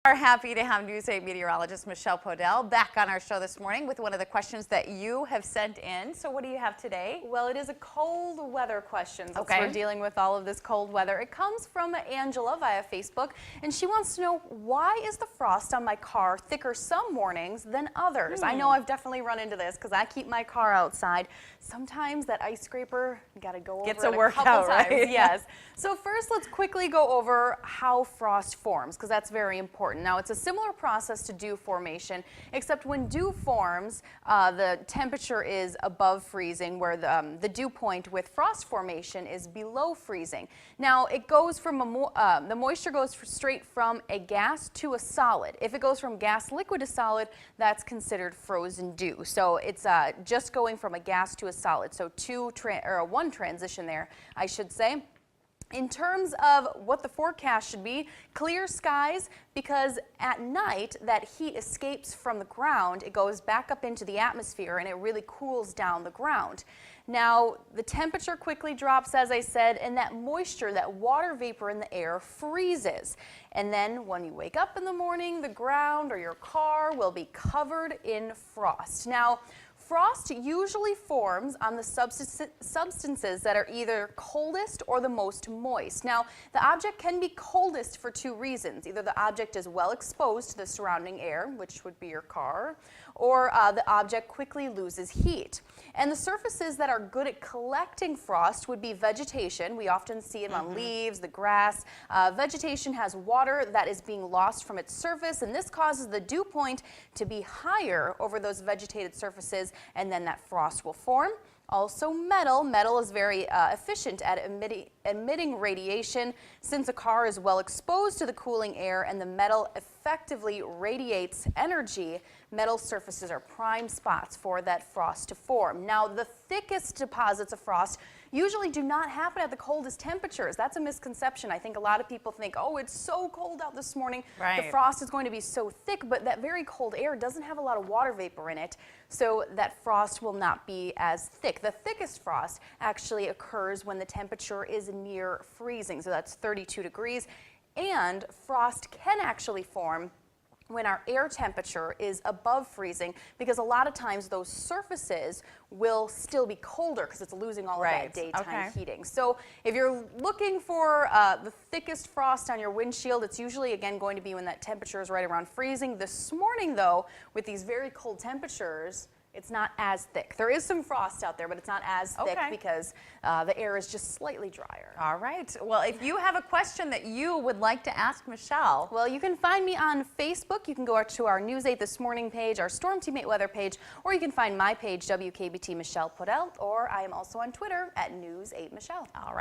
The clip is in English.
Are happy to have News 8 meteorologist Michelle Podell back on our show this morning with one of the questions that you have sent in. So what do you have today? Well, it is a cold weather question. Since Okay. we're dealing with all of this cold weather. It comes from Angela via Facebook, and she wants to know, why is the frost on my car thicker some mornings than others? I know I've definitely run into this because I keep my car outside. Sometimes that ice scraper, got to go over Gets it a workout, times. right? Yes. So first, let's quickly go over how frost forms, because that's very important. Now, it's a similar process to dew formation, except when dew forms, the temperature is above freezing, where the dew point with frost formation is below freezing. Now, it goes from the moisture goes straight from a gas to a solid. If it goes from gas liquid to solid, that's considered frozen dew. So it's just going from a gas to a solid. So one transition there, I should say. In terms of what the forecast should be, clear skies, because at night that heat escapes from the ground, it goes back up into the atmosphere and it really cools down the ground. Now, the temperature quickly drops, as I said, and that moisture, that water vapor in the air freezes. And then when you wake up in the morning, the ground or your car will be covered in frost. Now, frost usually forms on the substances that are either coldest or the most moist. Now, the object can be coldest for two reasons. Either the object is well exposed to the surrounding air, which would be your car, or the object quickly loses heat. And the surfaces that are good at collecting frost would be vegetation. We often see it on leaves, the grass. Vegetation has water that is being lost from its surface, and this causes the dew point to be higher over those vegetated surfaces, and then that frost will form. Also metal. Metal is very efficient at emitting radiation. Since a car is well exposed to the cooling air and the metal effectively radiates energy, metal surfaces are prime spots for that frost to form. Now, the thickest deposits of frost usually do not happen at the coldest temperatures. That's a misconception. I think a lot of people think, oh, it's so cold out this morning, the frost is going to be so thick, but that very cold air doesn't have a lot of water vapor in it, so that frost will not be as thick. The thickest frost actually occurs when the temperature is near freezing, so that's 32 degrees, and frost can actually form when our air temperature is above freezing, because a lot of times those surfaces will still be colder because it's losing all of that daytime heating. So if you're looking for the thickest frost on your windshield, it's usually, again, going to be when that temperature is right around freezing. This morning, though, with these very cold temperatures, it's not as thick. There is some frost out there, but it's not as thick because the air is just slightly drier. All right. Well, if you have a question that you would like to ask Michelle, well, you can find me on Facebook. You can go to our News 8 This Morning page, our Storm Team 8 weather page, or you can find my page, WKBT Michelle Podell, or I am also on Twitter at News 8 Michelle. All right.